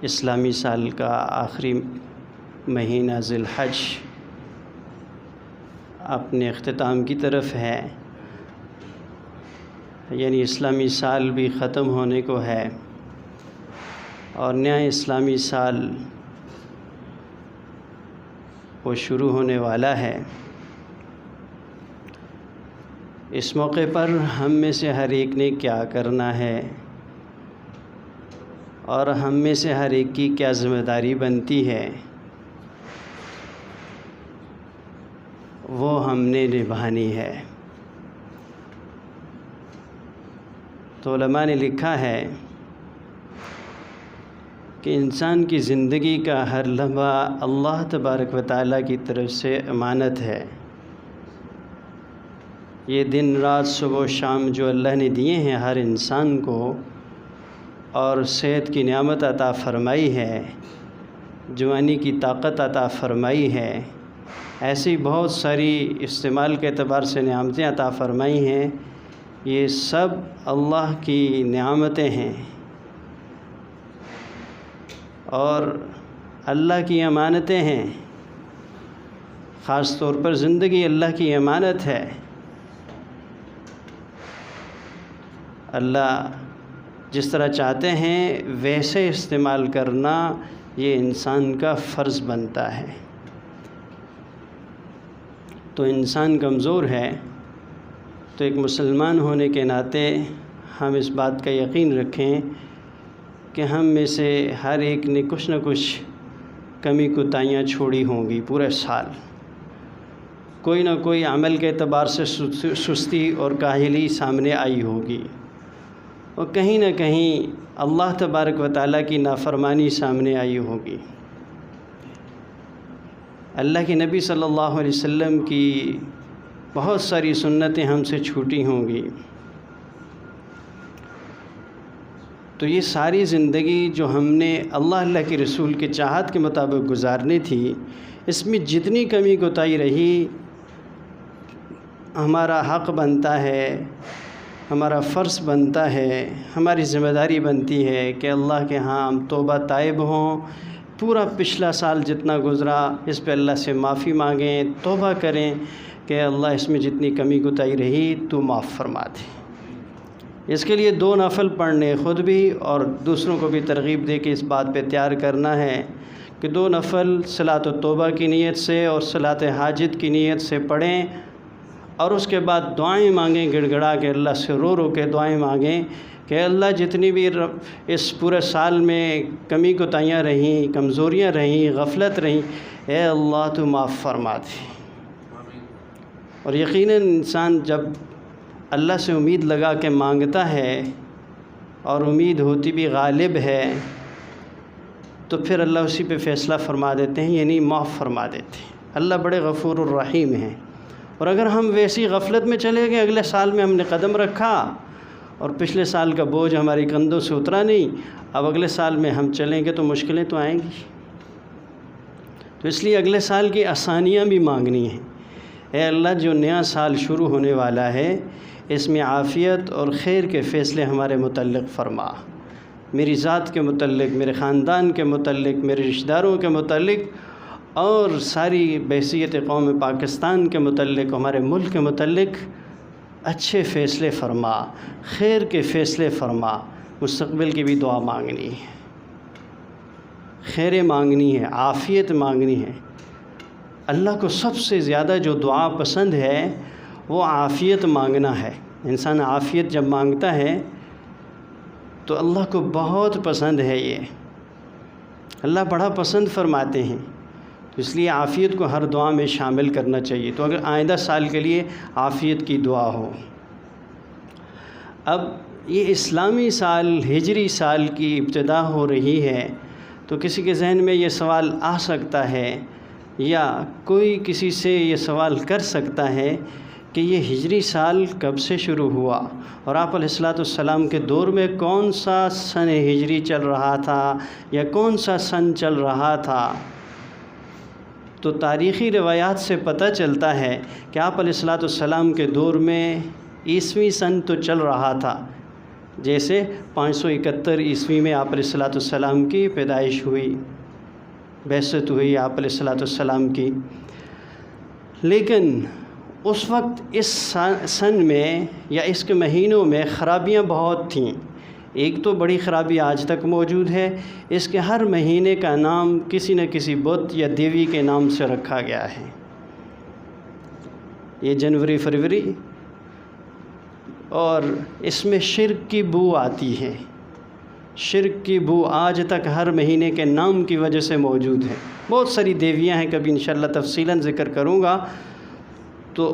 اسلامی سال کا آخری مہینہ ذی الحج اپنے اختتام کی طرف ہے، یعنی اسلامی سال بھی ختم ہونے کو ہے اور نیا اسلامی سال وہ شروع ہونے والا ہے۔ اس موقع پر ہم میں سے ہر ایک نے کیا کرنا ہے اور ہم میں سے ہر ایک کی کیا ذمہ داری بنتی ہے، وہ ہم نے نبھانی ہے۔ تو علماء نے لکھا ہے کہ انسان کی زندگی کا ہر لمحہ اللہ تبارک و تعالیٰ کی طرف سے امانت ہے۔ یہ دن رات صبح و شام جو اللہ نے دیے ہیں ہر انسان کو، اور صحت کی نعمت عطا فرمائی ہے، جوانی کی طاقت عطا فرمائی ہے، ایسی بہت ساری استعمال کے اعتبار سے نعمتیں عطا فرمائی ہیں، یہ سب اللہ کی نعمتیں ہیں اور اللہ کی امانتیں ہیں۔ خاص طور پر زندگی اللہ کی امانت ہے۔ اللہ جس طرح چاہتے ہیں ویسے استعمال کرنا یہ انسان کا فرض بنتا ہے۔ تو انسان کمزور ہے، تو ایک مسلمان ہونے کے ناطے ہم اس بات کا یقین رکھیں کہ ہم میں سے ہر ایک نے کچھ نہ کچھ کمی کوتاہیاں چھوڑی ہوں گی۔ پورے سال کوئی نہ کوئی عمل کے اعتبار سے سستی اور کاہلی سامنے آئی ہوگی، اور کہیں نہ کہیں اللہ تبارک و تعالیٰ کی نافرمانی سامنے آئی ہوگی۔ اللہ کے نبی صلی اللہ علیہ وسلم کی بہت ساری سنتیں ہم سے چھوٹی ہوں گی۔ تو یہ ساری زندگی جو ہم نے اللہ کے رسول کے چاہت کے مطابق گزارنی تھی، اس میں جتنی کمی کوتاہی رہی، ہمارا حق بنتا ہے، ہمارا فرض بنتا ہے، ہماری ذمہ داری بنتی ہے کہ اللہ کے ہاں ہم توبہ طائب ہوں، پورا پچھلا سال جتنا گزرا اس پہ اللہ سے معافی مانگیں، توبہ کریں کہ اللہ اس میں جتنی کمی کوتاہی رہی تو معاف فرما دے۔ اس کے لیے 2 نفل پڑھنے، خود بھی اور دوسروں کو بھی ترغیب دے کے اس بات پہ تیار کرنا ہے کہ 2 نفل صلاۃ التوبہ کی نیت سے اور صلاۃ حاجت کی نیت سے پڑھیں، اور اس کے بعد دعائیں مانگیں، گڑ گڑا کے اللہ سے رو رو کے دعائیں مانگیں کہ اللہ جتنی بھی اس پورے سال میں کمی کوتاہیاں رہیں، کمزوریاں رہیں، غفلت رہیں، اے اللہ تو معاف فرما دے۔ اور یقیناً انسان جب اللہ سے امید لگا کے مانگتا ہے اور امید ہوتی بھی غالب ہے، تو پھر اللہ اسی پہ فیصلہ فرما دیتے ہیں، یعنی معاف فرما دیتے ہیں۔ اللہ بڑے غفور الرحیم ہیں۔ اور اگر ہم ویسی غفلت میں چلے گئے، اگلے سال میں ہم نے قدم رکھا اور پچھلے سال کا بوجھ ہماری کندھوں سے اترا نہیں، اب اگلے سال میں ہم چلیں گے تو مشکلیں تو آئیں گی۔ تو اس لیے اگلے سال کی آسانیاں بھی مانگنی ہیں۔ اے اللہ، جو نیا سال شروع ہونے والا ہے اس میں عافیت اور خیر کے فیصلے ہمارے متعلق فرما، میری ذات کے متعلق، میرے خاندان کے متعلق، میرے رشتہ داروں کے متعلق اور ساری بحیثیت قوم پاکستان کے متعلق، ہمارے ملک کے متعلق اچھے فیصلے فرما، خیر کے فیصلے فرما۔ مستقبل کی بھی دعا مانگنی ہے، خیر مانگنی ہے، عافیت مانگنی ہے۔ اللہ کو سب سے زیادہ جو دعا پسند ہے وہ عافیت مانگنا ہے۔ انسان عافیت جب مانگتا ہے تو اللہ کو بہت پسند ہے، یہ اللہ بڑا پسند فرماتے ہیں، تو اس لیے عافیت کو ہر دعا میں شامل کرنا چاہیے۔ تو اگر آئندہ سال کے لیے عافیت کی دعا ہو۔ اب یہ اسلامی سال، ہجری سال کی ابتدا ہو رہی ہے، تو کسی کے ذہن میں یہ سوال آ سکتا ہے یا کوئی کسی سے یہ سوال کر سکتا ہے کہ یہ ہجری سال کب سے شروع ہوا، اور آپ علیہ السلام کے دور میں کون سا سن ہجری چل رہا تھا یا کون سا سن چل رہا تھا۔ تو تاریخی روایات سے پتہ چلتا ہے کہ آپ علیہ السلام کے دور میں عیسوی سن تو چل رہا تھا، جیسے 571 عیسوی میں آپ علیہ الصلوۃ والسلام کی پیدائش ہوئی، بعثت ہوئی آپ علیہ الصلوۃ والسلام کی۔ لیکن اس وقت اس سن میں یا اس کے مہینوں میں خرابیاں بہت تھیں۔ ایک تو بڑی خرابی آج تک موجود ہے، اس کے ہر مہینے کا نام کسی نہ کسی بت یا دیوی کے نام سے رکھا گیا ہے۔ یہ جنوری، فروری، اور اس میں شرک کی بو آتی ہے۔ شرک کی بو آج تک ہر مہینے کے نام کی وجہ سے موجود ہے۔ بہت ساری دیویاں ہیں، کبھی انشاءاللہ تفصیلاً ذکر کروں گا۔ تو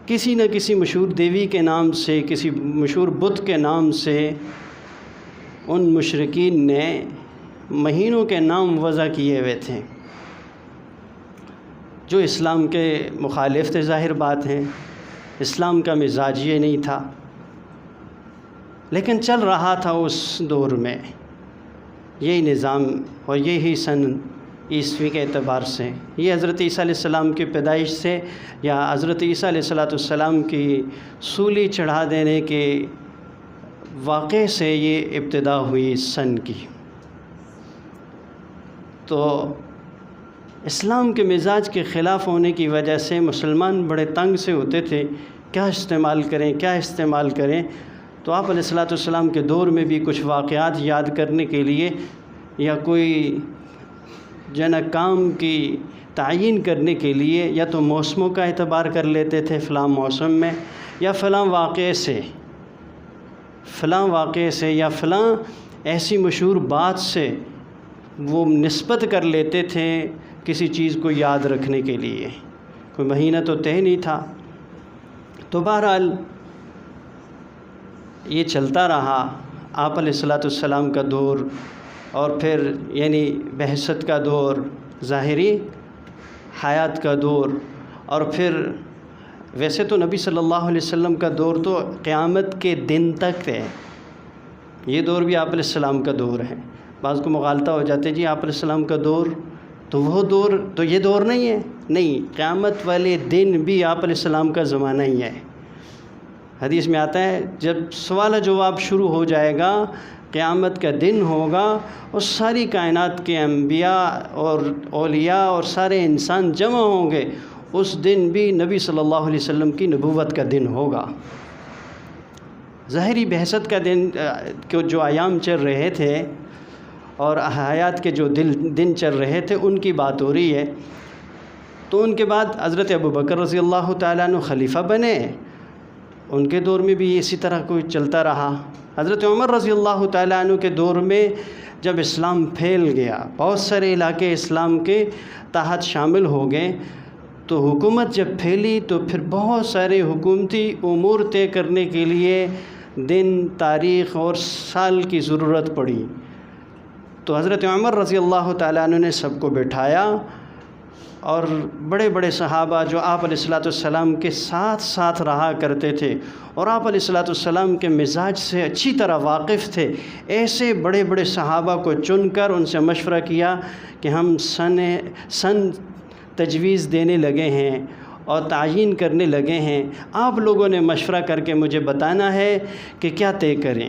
کسی نہ کسی مشہور دیوی کے نام سے، کسی مشہور بت کے نام سے ان مشرکین نے مہینوں کے نام وضع کیے ہوئے تھے، جو اسلام کے مخالف تھے۔ ظاہر بات ہے، اسلام کا مزاج یہ نہیں تھا، لیکن چل رہا تھا اس دور میں یہی نظام، اور یہی سن عیسوی کے اعتبار سے، یہ حضرت عیسیٰ علیہ السلام کی پیدائش سے یا حضرت عیسیٰ علیہ السلام کی سولی چڑھا دینے کے واقعے سے یہ ابتدا ہوئی اس سن کی۔ تو اسلام کے مزاج کے خلاف ہونے کی وجہ سے مسلمان بڑے تنگ سے ہوتے تھے، کیا استعمال کریں کیا استعمال کریں۔ تو آپ علیہ الصلوۃ والسلام کے دور میں بھی کچھ واقعات یاد کرنے کے لیے یا کوئی کام کی تعیین کرنے کے لیے یا تو موسموں کا اعتبار کر لیتے تھے، فلاں موسم میں یا فلاں واقعے سے یا فلاں ایسی مشہور بات سے وہ نسبت کر لیتے تھے کسی چیز کو یاد رکھنے کے لیے۔ کوئی مہینہ تو طے نہیں تھا۔ تو بہرحال یہ چلتا رہا، آپ علیہ الصلوۃ والسلام کا دور، اور پھر بعثت کا دور، ظاہری حیات کا دور، اور پھر ویسے تو نبی صلی اللہ علیہ وسلم کا دور تو قیامت کے دن تک ہے۔ یہ دور بھی آپ علیہ السلام کا دور ہے۔ بعض کو مغالطہ ہو جاتے جی آپ علیہ السلام کا دور تو وہ دور تو یہ دور نہیں ہے۔ نہیں، قیامت والے دن بھی آپ علیہ السلام کا زمانہ ہی ہے۔ حدیث میں آتا ہے جب سوال جواب شروع ہو جائے گا، قیامت کا دن ہوگا، اور ساری کائنات کے انبیاء اور اولیاء اور سارے انسان جمع ہوں گے، اس دن بھی نبی صلی اللہ علیہ وسلم کی نبوت کا دن ہوگا۔ ظاہری بعثت کا دن جو ایام چل رہے تھے اور حیات کے جو دن چل رہے تھے ان کی بات ہو رہی ہے۔ تو ان کے بعد حضرت ابوبکر رضی اللہ تعالیٰ عنہ خلیفہ بنے، ان کے دور میں بھی اسی طرح کوئی چلتا رہا۔ حضرت عمر رضی اللہ تعالیٰ عنہ کے دور میں جب اسلام پھیل گیا، بہت سارے علاقے اسلام کے تحت شامل ہو گئے، تو حکومت جب پھیلی تو پھر بہت سارے حکومتی امور طے کرنے کے لیے دن، تاریخ اور سال کی ضرورت پڑی۔ تو حضرت عمر رضی اللہ تعالیٰ عنہ نے سب کو بٹھایا، اور بڑے بڑے صحابہ جو آپ علیہ الصلوۃ والسلام کے ساتھ رہا کرتے تھے اور آپ علیہ الصلوۃ والسلام کے مزاج سے اچھی طرح واقف تھے، ایسے بڑے بڑے صحابہ کو چن کر ان سے مشورہ کیا کہ ہم سن تجویز دینے لگے ہیں اور تعیین کرنے لگے ہیں، آپ لوگوں نے مشورہ کر کے مجھے بتانا ہے کہ کیا طے کریں،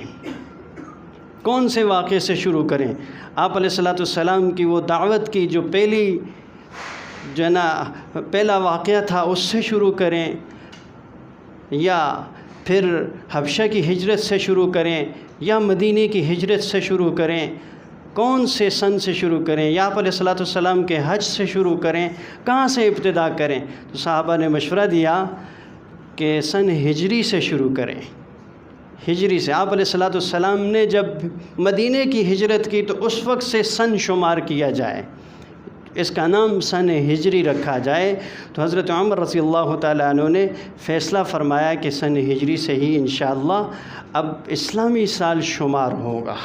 کون سے واقعے سے شروع کریں۔ آپ علیہ الصلوۃ والسلام کی وہ دعوت کی جو پہلا واقعہ تھا اس سے شروع کریں، یا پھر حبشہ کی ہجرت سے شروع کریں، یا مدینے کی ہجرت سے شروع کریں، کون سے سن سے شروع کریں، یا آپ علیہ الصلوۃ والسلام کے حج سے شروع کریں، کہاں سے ابتدا کریں۔ تو صحابہ نے مشورہ دیا کہ سن ہجری سے شروع کریں۔ ہجری سے آپ علیہ الصلوۃ والسلام نے جب مدینے کی ہجرت کی تو اس وقت سے سن شمار کیا جائے، اس کا نام سن ہجری رکھا جائے۔ تو حضرت عمر رضی اللہ تعالیٰ عنہ نے فیصلہ فرمایا کہ سن ہجری سے ہی انشاءاللہ اب اسلامی سال شمار ہوگا۔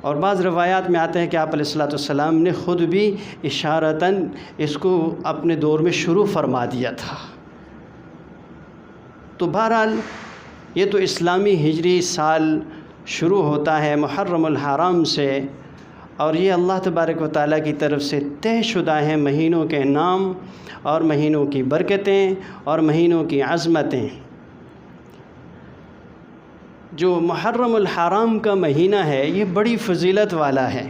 اور بعض روایات میں آتے ہیں کہ آپ علیہ الصلوۃ والسلام نے خود بھی اشارتاً اس کو اپنے دور میں شروع فرما دیا تھا۔ تو بہرحال یہ تو اسلامی ہجری سال شروع ہوتا ہے محرم الحرام سے، اور یہ اللہ تبارک و تعالیٰ کی طرف سے طے شدہ ہیں مہینوں کے نام اور مہینوں کی برکتیں اور مہینوں کی عظمتیں۔ جو محرم الحرام کا مہینہ ہے یہ بڑی فضیلت والا ہے،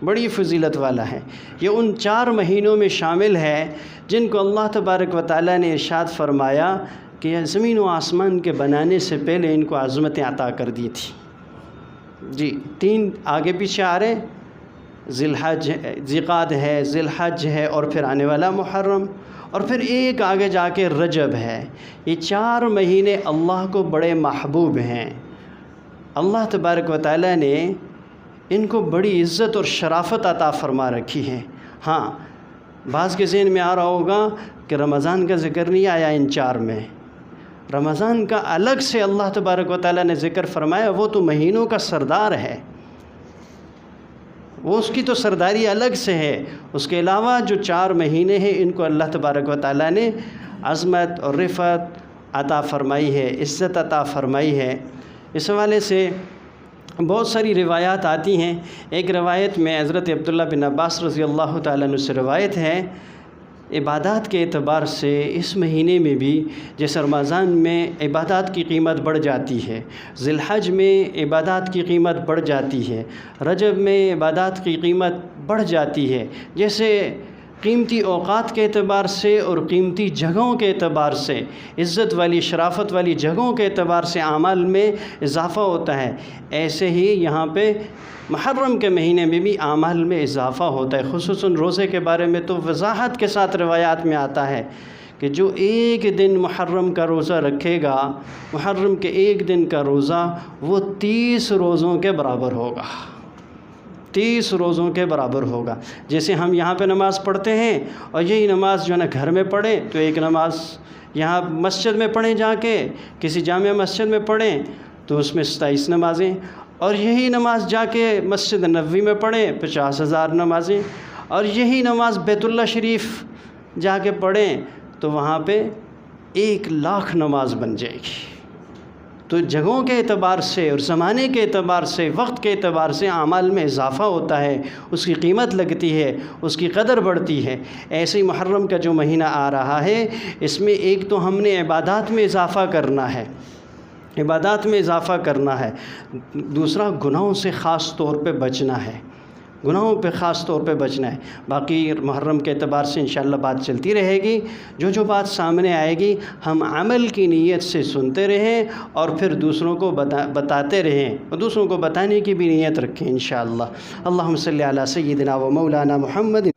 بڑی فضیلت والا ہے۔ یہ ان 4 مہینوں میں شامل ہے جن کو اللہ تبارک و تعالیٰ نے ارشاد فرمایا کہ زمین و آسمان کے بنانے سے پہلے ان کو عظمتیں عطا کر دی تھی۔ جی 3 آگے پیچھے آ رہے، ذی-قعدہ ہے، ذی الحج ہے، اور پھر آنے والا محرم، اور پھر ایک آگے جا کے رجب ہے۔ یہ 4 مہینے اللہ کو بڑے محبوب ہیں۔ اللہ تبارک و تعالیٰ نے ان کو بڑی عزت اور شرافت عطا فرما رکھی ہے۔ ہاں بعض کے ذہن میں آ رہا ہوگا کہ رمضان کا ذکر نہیں آیا ان 4 میں۔ رمضان کا الگ سے اللہ تبارک و تعالیٰ نے ذکر فرمایا، وہ تو مہینوں کا سردار ہے، وہ اس کی تو سرداری الگ سے ہے۔ اس کے علاوہ جو 4 مہینے ہیں ان کو اللہ تبارک و تعالیٰ نے عظمت اور رفعت عطا فرمائی ہے، عزت عطا فرمائی ہے۔ اس حوالے سے بہت ساری روایات آتی ہیں۔ ایک روایت میں حضرت عبداللہ بن عباس رضی اللہ تعالیٰ عنہ سے روایت ہے، عبادات کے اعتبار سے اس مہینے میں بھی جیسے رمضان میں عبادات کی قیمت بڑھ جاتی ہے، ذی الحج میں عبادات کی قیمت بڑھ جاتی ہے، رجب میں عبادات کی قیمت بڑھ جاتی ہے، جیسے قیمتی اوقات کے اعتبار سے اور قیمتی جگہوں کے اعتبار سے، عزت والی شرافت والی جگہوں کے اعتبار سے اعمال میں اضافہ ہوتا ہے، ایسے ہی یہاں پہ محرم کے مہینے میں بھی اعمال میں اضافہ ہوتا ہے۔ خصوصاً روزے کے بارے میں تو وضاحت کے ساتھ روایات میں آتا ہے کہ جو ایک دن محرم کا روزہ رکھے گا، محرم کے ایک دن کا روزہ، وہ 30 روزوں کے برابر ہوگا، 30 روزوں کے برابر ہوگا۔ جیسے ہم یہاں پہ نماز پڑھتے ہیں اور یہی نماز جو ہے نا گھر میں پڑھیں تو ایک نماز یہاں مسجد میں پڑھیں، جا کے کسی جامع مسجد میں پڑھیں تو اس میں 27 نمازیں، اور یہی نماز جا کے مسجد نبوی میں پڑھیں 50,000 نمازیں، اور یہی نماز بیت اللہ شریف جا کے پڑھیں تو وہاں پہ 1,00,000 نماز بن جائے گی۔ تو جگہوں کے اعتبار سے اور زمانے کے اعتبار سے، وقت کے اعتبار سے اعمال میں اضافہ ہوتا ہے، اس کی قیمت لگتی ہے، اس کی قدر بڑھتی ہے۔ ایسے ہی محرم کا جو مہینہ آ رہا ہے، اس میں ایک تو ہم نے عبادات میں اضافہ کرنا ہے، عبادات میں اضافہ کرنا ہے، دوسرا گناہوں سے خاص طور پہ بچنا ہے، گناہوں پہ خاص طور پہ بچنا ہے۔ باقی محرم کے اعتبار سے انشاءاللہ بات چلتی رہے گی، جو بات سامنے آئے گی ہم عمل کی نیت سے سنتے رہیں اور پھر دوسروں کو بتاتے رہیں، اور دوسروں کو بتانے کی بھی نیت رکھیں انشاءاللہ۔ اللہم صلی علی سیدنا و مولانا محمد۔